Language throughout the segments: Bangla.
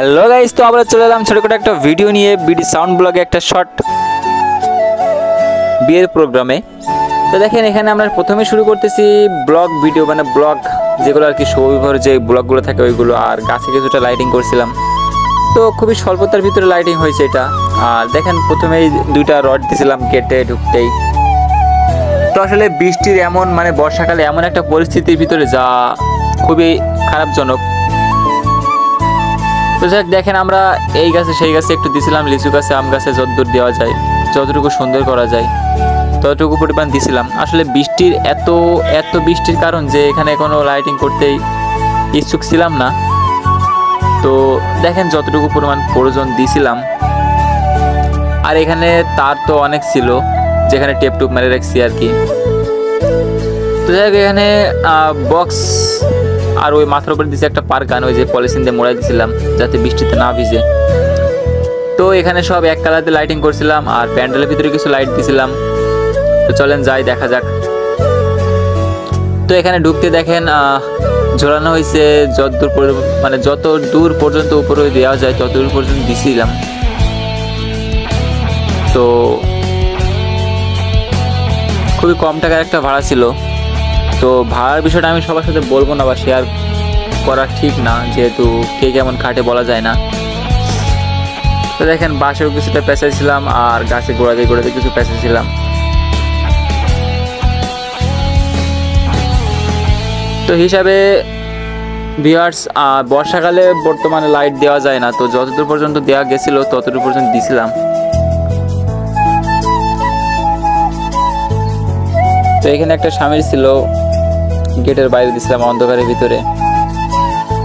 হ্যালো গাইস, তো আমরা চলে এলাম ছোটখাটো একটা ভিডিও নিয়ে বিডি সাউন্ড ব্লগে একটা শর্ট বিয়ের প্রোগ্রামে। তো দেখেন এখানে আমরা প্রথমে শুরু করতেছি ব্লগ ভিডিও, মানে ব্লগ যেগুলো আর কি সৌভিভর যে ব্লগগুলো থাকে ওইগুলো, আর গাছে কিছুটা লাইটিং করছিলাম। তো খুবই স্বল্পতার ভিতরে লাইটিং হয়েছে এটা। আর দেখেন প্রথমেই দুইটা রড দিয়েছিলাম কেটে ঢুকতেই। তো আসলে বৃষ্টির এমন মানে বর্ষাকালে এমন একটা পরিস্থিতির ভিতরে যা খুবই খারাপজনক। তো যাক দেখেন আমরা এই গাছে সেই গাছে একটু দিছিলাম, লিচু গাছে আম গাছে যতদূর দেওয়া যায়, যতটুকু সুন্দর করা যায় ততটুকু পরিমাণ দিছিলাম। আসলে বৃষ্টির এত বৃষ্টির কারণ যে এখানে কোনো লাইটিং করতেই ইচ্ছুক ছিলাম না। তো দেখেন যতটুকু পরিমাণ প্রয়োজন দিছিলাম। আর এখানে তার তো অনেক ছিল যেখানে টেপ টুপ মেরে রাখছি আর কি। তো যাই হোক এখানে বক্স আর ওই মাথার উপরে দিয়েছে একটা পারকান, ওই যে পলিথিন দিয়ে মোড়াই দিয়েছিলাম যাতে বৃষ্টিতে না ভিজে। তো এখানে সব এক কালার দিয়ে লাইটিং করছিলাম আর প্যান্ডেলের ভিতরে কিছু লাইট দিয়েছিলাম। তো চলেন যাই দেখা যাক। তো এখানে ঢুকতে দেখেন ঝোলানো হয়েছে যত দূর পর্যন্ত উপরে দেওয়া যায় তত দূর পর্যন্ত দিছিলাম। তো খুবই কম টাকার একটা ভাড়া ছিল। তো ভাড়ার বিষয়টা আমি সবার সাথে বলবো না বা শেয়ার করা ঠিক না, যেহেতু কে কেমন খাটে বলা যায় না। তো দেখেন বাসেও কিছুটা পেঁচাইছিলাম আর গাছে গোড়াতে কিছু পেঁচাইছিলাম। তো হিসাবে ভিউয়ার্স বর্ষাকালে বর্তমানে লাইট দেওয়া যায় না, তো যতদূর পর্যন্ত দেওয়া গেছিল ততদূর পর্যন্ত দিছিলাম। তো এখানে একটা স্বামীর ছিল, গেটের বাইরে দিছিলাম অন্ধকারের ভিতরে।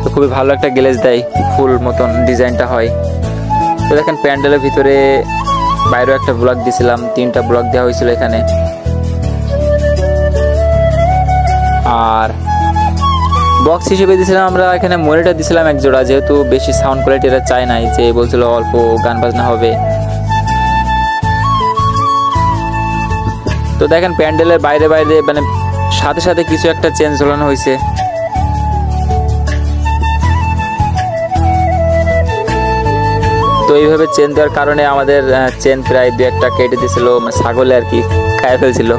তো খুবই ভালো একটা গ্লেজ দেয়, ফুল মতন ডিজাইনটা হয়। তো দেখেন প্যান্ডেলের ভিতরে বাইরেও একটা ব্লক দিছিলাম, 3টা ব্লক দেওয়া হয়েছিল এখানে। আর বক্স হিসেবে দিয়েছিলাম আমরা এখানে মনিটর দিছিলাম এক জোড়া, যেহেতু বেশি সাউন্ড কোয়ালিটি এটা চাই নাই, যে বলছিল অল্প গান বাজনা হবে। তো দেখেন প্যান্ডেলের বাইরে মানে সাথে সাথে কিছু একটা চেন ঝোলানো হয়েছে। তো এইভাবে চেন দেওয়ার কারণে আমাদের চেন প্রায় 2-1টা কেটে দিয়েছিল, ছাগলে আর কি খাইয়ে ফেলছিল।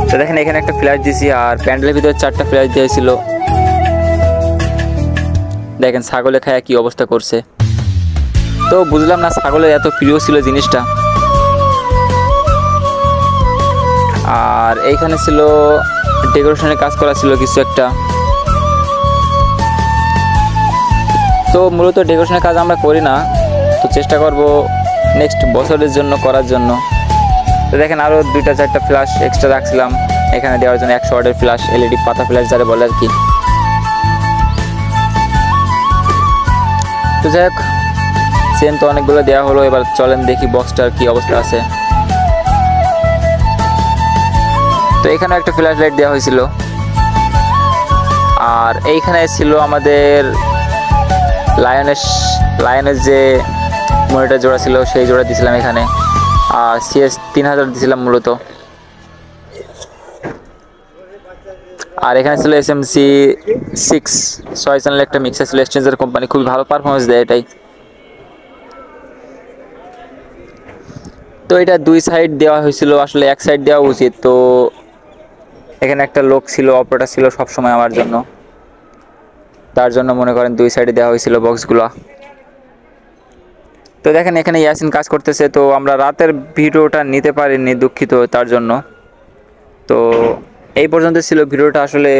তো দেখেন এখানে একটা ফ্ল্যাশ দিয়েছি আর প্যান্ডেলের ভিতরে 4টা ফ্ল্যাশ দিয়েছিল। দেখেন ছাগলে খায়া কি অবস্থা করছে। তো বুঝলাম না ছাগলের এত প্রিয় ছিল জিনিসটা। আর এইখানে ছিল ডেকোরেশনের কাজ করা ছিল কিছু একটা। তো মূলত ডেকোরেশনের কাজ আমরা করি না, তো চেষ্টা করব নেক্সট বছরের জন্য করার জন্য। তো দেখেন আরও 2-4টা ফ্ল্যাশ এক্সট্রা রাখছিলাম এখানে দেওয়ার জন্য, 100 ওয়াটের ফ্ল্যাশ, এলইডি পাতা ফ্ল্যাশ যারা বলে আর কি। তো যাই হোক চেন তো অনেকগুলো দেওয়া হলো, এবার চলেন দেখি বক্সটার কি অবস্থা আছে। তো এখানে একটা ফ্ল্যাশ লাইট দেওয়া হয়েছিল। আর এইখানে ছিল আমাদের লায়নের যে মনিটর জোড়া ছিল সেই জোড়া দিয়েছিলাম এখানে। আর CS 3000 দিয়েছিলাম মূলত। আর এখানে ছিল SMC 6 চ্যানেল একটা মিক্সার ছিল, এক্সচেঞ্জার কোম্পানি, খুবই ভালো পারফরমেন্স দেয় এটাই। তো এটা 2 সাইড দেওয়া হয়েছিল, আসলে এক সাইড দেওয়া উচিত। তো এখানে একটা লোক ছিল, অপারেটর ছিল সবসময় আমার জন্য, তার জন্য মনে করেন 2 সাইডে দেওয়া হয়েছিল বক্সগুলো। তো দেখেন এখানে ইয়াসিন কাজ করতেছে। তো আমরা রাতের ভিডিওটা নিতে পারিনি, দুঃখিত তার জন্য। তো এই পর্যন্ত ছিল ভিডিওটা। আসলে